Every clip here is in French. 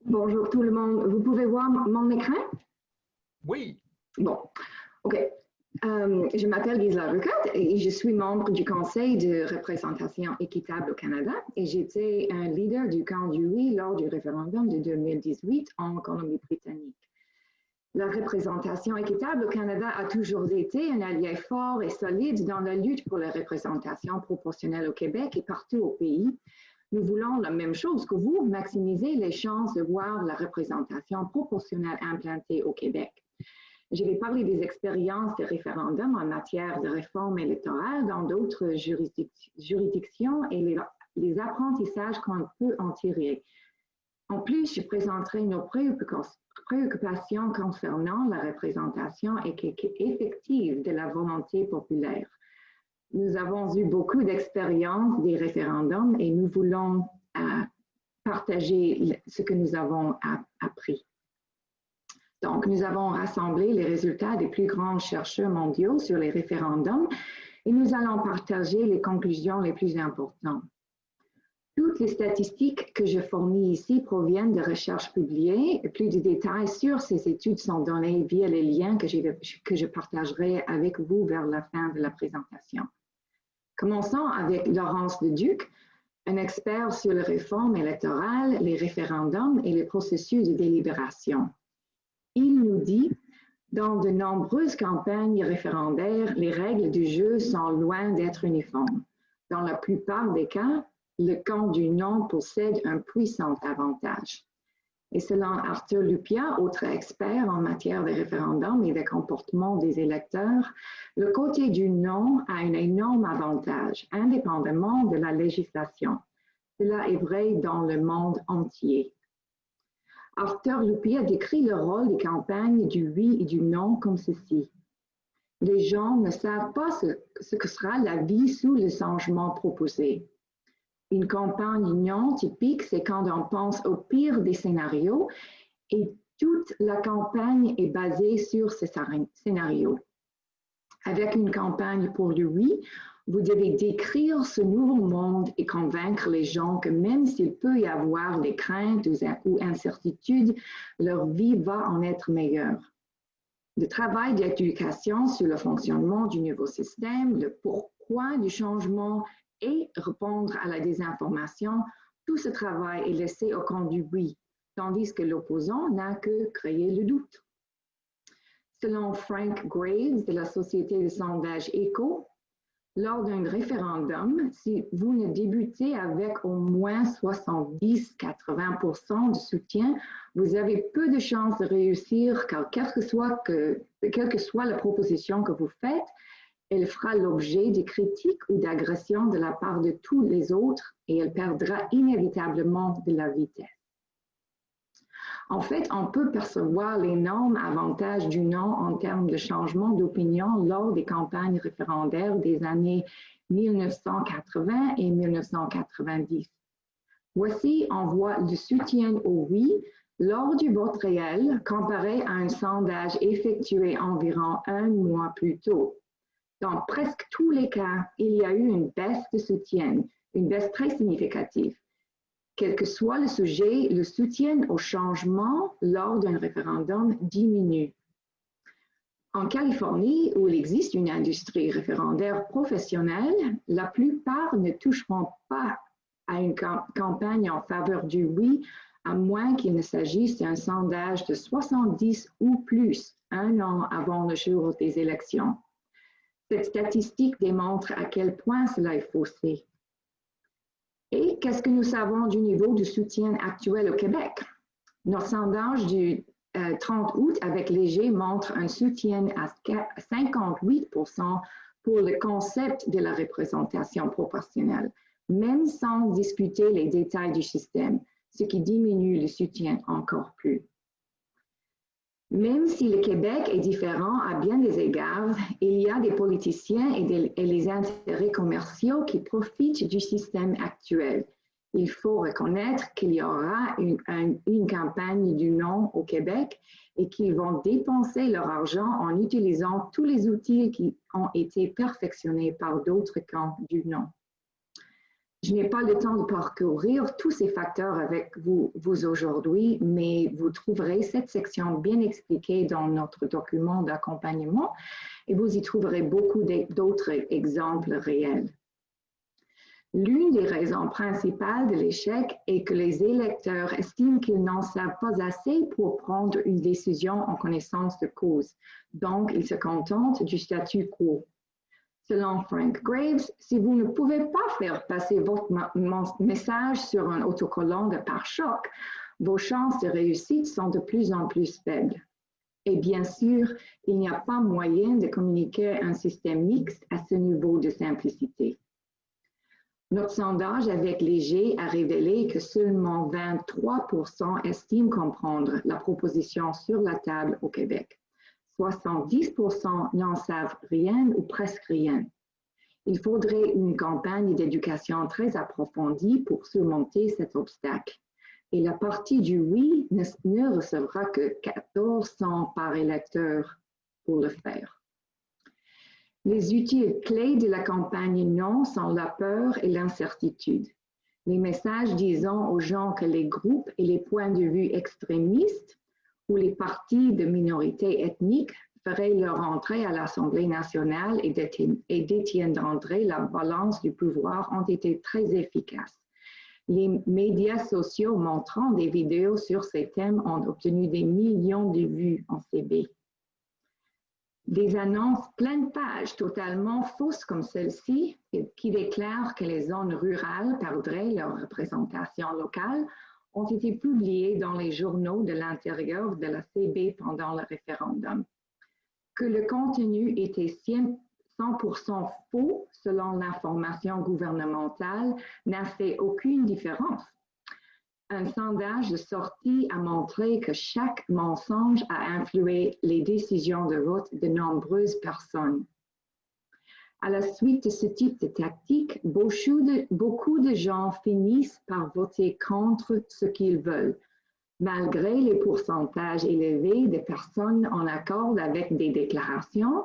Bonjour tout le monde. Vous pouvez voir mon écran? Oui, Bon, OK. Je m'appelle Gisela Rucotte et je suis membre du Conseil de représentation équitable au Canada et j'étais un leader du camp du oui lors du référendum de 2018 en Colombie-Britannique. La représentation équitable au Canada a toujours été un allié fort et solide dans la lutte pour la représentation proportionnelle au Québec et partout au pays. Nous voulons la même chose que vous, maximiser les chances de voir la représentation proportionnelle implantée au Québec. Je vais parler des expériences des référendums en matière de réforme électorale dans d'autres juridictions et les apprentissages qu'on peut en tirer. En plus, je présenterai nos préoccupations concernant la représentation effective de la volonté populaire. Nous avons eu beaucoup d'expériences des référendums et nous voulons partager ce que nous avons appris. Donc, nous avons rassemblé les résultats des plus grands chercheurs mondiaux sur les référendums et nous allons partager les conclusions les plus importantes. Toutes les statistiques que je fournis ici proviennent de recherches publiées. Plus de détails sur ces études sont donnés via les liens que je partagerai avec vous vers la fin de la présentation. Commençons avec Laurence Leduc, un expert sur les réformes électorales, les référendums et les processus de délibération. Il nous dit, dans de nombreuses campagnes référendaires, les règles du jeu sont loin d'être uniformes. Dans la plupart des cas, le camp du non possède un puissant avantage. Et selon Arthur Lupia, autre expert en matière de référendums et de comportement des électeurs, le côté du non a un énorme avantage, indépendamment de la législation. Cela est vrai dans le monde entier. Arthur Lupia décrit le rôle des campagnes du oui et du non comme ceci. Les gens ne savent pas ce que sera la vie sous le changement proposé. Une campagne non typique, c'est quand on pense au pire des scénarios et toute la campagne est basée sur ce scénario. Avec une campagne pour le oui, vous devez décrire ce nouveau monde et convaincre les gens que même s'il peut y avoir des craintes ou incertitudes, leur vie va en être meilleure. Le travail d'éducation sur le fonctionnement du nouveau système, le pourquoi du changement et répondre à la désinformation, tout ce travail est laissé au camp du oui, tandis que l'opposant n'a que créé le doute. Selon Frank Graves de la société de sondage ECHO, lors d'un référendum, si vous ne débutez avec au moins 70-80% de soutien, vous avez peu de chances de réussir car quelle que soit la proposition que vous faites, elle fera l'objet de critiques ou d'agressions de la part de tous les autres et elle perdra inévitablement de la vitesse. En fait, on peut percevoir l'énorme avantage du non en termes de changement d'opinion lors des campagnes référendaires des années 1980 et 1990. Voici, on voit le soutien au oui lors du vote réel comparé à un sondage effectué environ un mois plus tôt. Dans presque tous les cas, il y a eu une baisse de soutien, une baisse très significative. Quel que soit le sujet, le soutien au changement lors d'un référendum diminue. En Californie, où il existe une industrie référendaire professionnelle, la plupart ne toucheront pas à une campagne en faveur du oui, à moins qu'il ne s'agisse d'un sondage de 70 ou plus, un an avant le jour des élections. Cette statistique démontre à quel point cela est faussé. Et qu'est-ce que nous savons du niveau de soutien actuel au Québec? Notre sondage du 30 août avec Léger montre un soutien à 58% pour le concept de la représentation proportionnelle, même sans discuter les détails du système, ce qui diminue le soutien encore plus. Même si le Québec est différent à bien des égards, il y a des politiciens et les intérêts commerciaux qui profitent du système actuel. Il faut reconnaître qu'il y aura une campagne du non au Québec et qu'ils vont dépenser leur argent en utilisant tous les outils qui ont été perfectionnés par d'autres camps du non. Je n'ai pas le temps de parcourir tous ces facteurs avec vous aujourd'hui, mais vous trouverez cette section bien expliquée dans notre document d'accompagnement et vous y trouverez beaucoup d'autres exemples réels. L'une des raisons principales de l'échec est que les électeurs estiment qu'ils n'en savent pas assez pour prendre une décision en connaissance de cause. Donc, ils se contentent du statu quo. Selon Frank Graves, si vous ne pouvez pas faire passer votre message sur un autocollant de pare-choc, vos chances de réussite sont de plus en plus faibles. Et bien sûr, il n'y a pas moyen de communiquer un système mixte à ce niveau de simplicité. Notre sondage avec Léger a révélé que seulement 23% estiment comprendre la proposition sur la table au Québec. 70% n'en savent rien ou presque rien. Il faudrait une campagne d'éducation très approfondie pour surmonter cet obstacle. Et la partie du oui ne recevra que 1400 par électeur pour le faire. Les outils clés de la campagne non sont la peur et l'incertitude. Les messages disant aux gens que les groupes et les points de vue extrémistes ou les partis de minorités ethniques feraient leur entrée à l'Assemblée nationale et détiendraient la balance du pouvoir ont été très efficaces. Les médias sociaux montrant des vidéos sur ces thèmes ont obtenu des millions de vues en CB. Des annonces pleine page totalement fausses comme celle-ci, qui déclarent que les zones rurales perdraient leur représentation locale, ont été publiées dans les journaux de l'intérieur de la CB pendant le référendum. Que le contenu était 100% faux selon l'information gouvernementale n'a fait aucune différence. Un sondage de sortie a montré que chaque mensonge a influé les décisions de vote de nombreuses personnes. À la suite de ce type de tactique, beaucoup de gens finissent par voter contre ce qu'ils veulent, malgré les pourcentages élevés de personnes en accord avec des déclarations.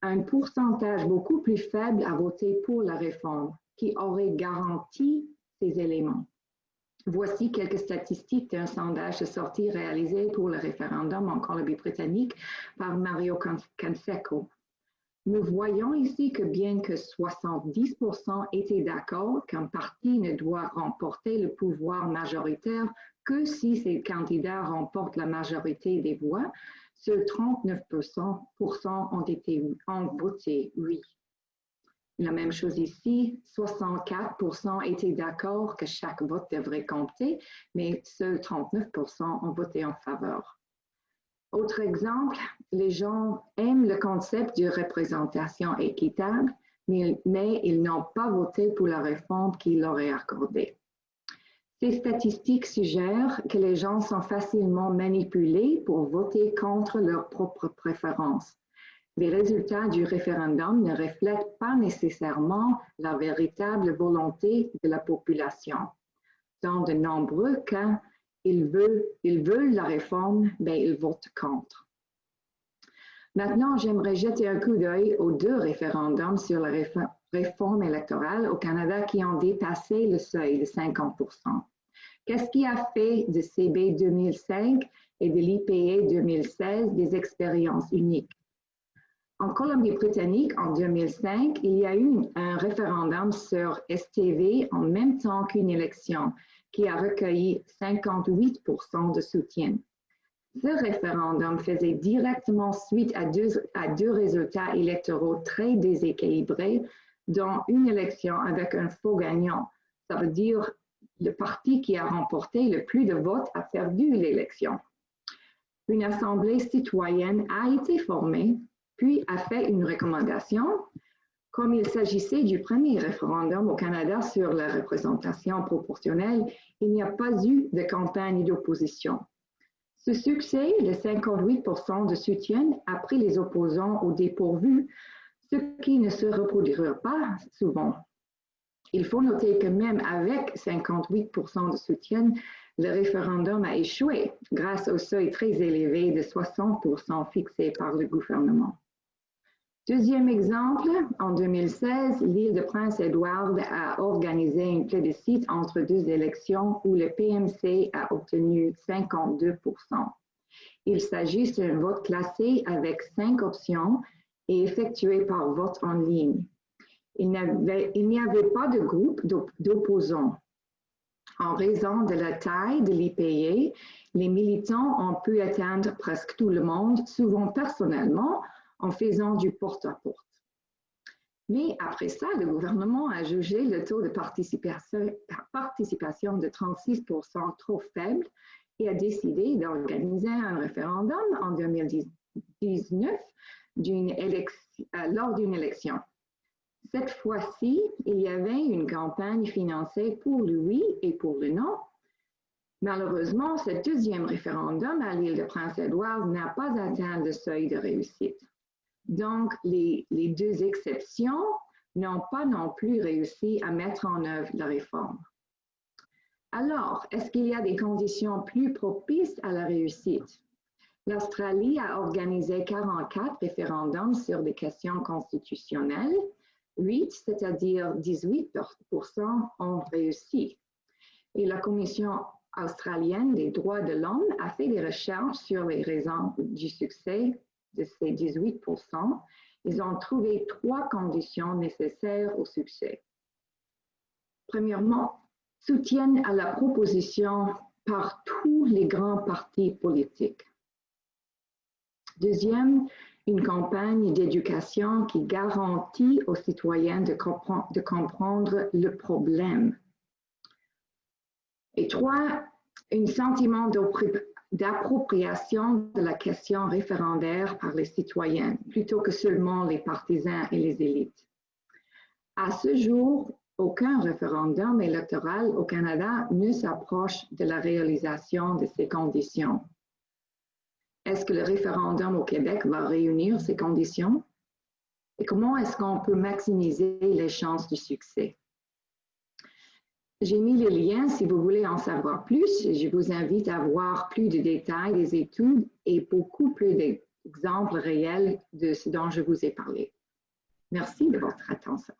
Un pourcentage beaucoup plus faible a voté pour la réforme, qui aurait garanti ces éléments. Voici quelques statistiques d'un sondage de sortie réalisé pour le référendum en Colombie-Britannique par Mario Canseco. Nous voyons ici que bien que 70% étaient d'accord qu'un parti ne doit remporter le pouvoir majoritaire que si ses candidats remportent la majorité des voix, seuls 39% ont voté oui. La même chose ici, 64% étaient d'accord que chaque vote devrait compter, mais seuls 39% ont voté en faveur. Autre exemple, les gens aiment le concept de représentation équitable, mais ils n'ont pas voté pour la réforme qui leur est accordée. Ces statistiques suggèrent que les gens sont facilement manipulés pour voter contre leurs propres préférences. Les résultats du référendum ne reflètent pas nécessairement la véritable volonté de la population. Dans de nombreux cas, ils veulent la réforme, mais ils votent contre. Maintenant, j'aimerais jeter un coup d'œil aux deux référendums sur la réforme électorale au Canada qui ont dépassé le seuil de 50%. Qu'est-ce qui a fait de CB 2005 et de l'IPA 2016 des expériences uniques? En Colombie-Britannique, en 2005, il y a eu un référendum sur STV en même temps qu'une élection qui a recueilli 58% de soutien. Ce référendum faisait directement suite à deux résultats électoraux très déséquilibrés, dont une élection avec un faux gagnant. Ça veut dire le parti qui a remporté le plus de votes a perdu l'élection. Une assemblée citoyenne a été formée, puis a fait une recommandation. Comme il s'agissait du premier référendum au Canada sur la représentation proportionnelle, il n'y a pas eu de campagne d'opposition. Ce succès de 58% de soutien a pris les opposants au dépourvu, ce qui ne se reproduira pas souvent. Il faut noter que même avec 58% de soutien, le référendum a échoué grâce au seuil très élevé de 60% fixé par le gouvernement. Deuxième exemple, en 2016, l'île de Prince-Édouard a organisé un plébiscite entre deux élections où le PMC a obtenu 52%. Il s'agit d'un vote classé avec 5 options et effectué par vote en ligne. Il n'y avait pas de groupe d'opposants. En raison de la taille de l'IPA, les militants ont pu atteindre presque tout le monde, souvent personnellement, en faisant du porte-à-porte. Mais après ça, le gouvernement a jugé le taux de participation de 36% trop faible et a décidé d'organiser un référendum en 2019 lors d'une élection. Cette fois-ci, il y avait une campagne financée pour le oui et pour le non. Malheureusement, ce deuxième référendum à l'île de Prince-Édouard n'a pas atteint le seuil de réussite. Donc, les deux exceptions n'ont pas non plus réussi à mettre en œuvre la réforme. Alors, est-ce qu'il y a des conditions plus propices à la réussite? L'Australie a organisé 44 référendums sur des questions constitutionnelles. 8, c'est-à-dire 18%, ont réussi. Et la Commission australienne des droits de l'homme a fait des recherches sur les raisons du succès de ces 18%. Ils ont trouvé 3 conditions nécessaires au succès. Premièrement, soutien à la proposition par tous les grands partis politiques. Deuxième, une campagne d'éducation qui garantit aux citoyens de comprendre le problème. Et 3, un sentiment d'appropriation de la question référendaire par les citoyens, plutôt que seulement les partisans et les élites. À ce jour, aucun référendum électoral au Canada ne s'approche de la réalisation de ces conditions. Est-ce que le référendum au Québec va réunir ces conditions? Et comment est-ce qu'on peut maximiser les chances du succès? J'ai mis les liens si vous voulez en savoir plus. Je vous invite à voir plus de détails des études et beaucoup plus d'exemples réels de ce dont je vous ai parlé. Merci de votre attention.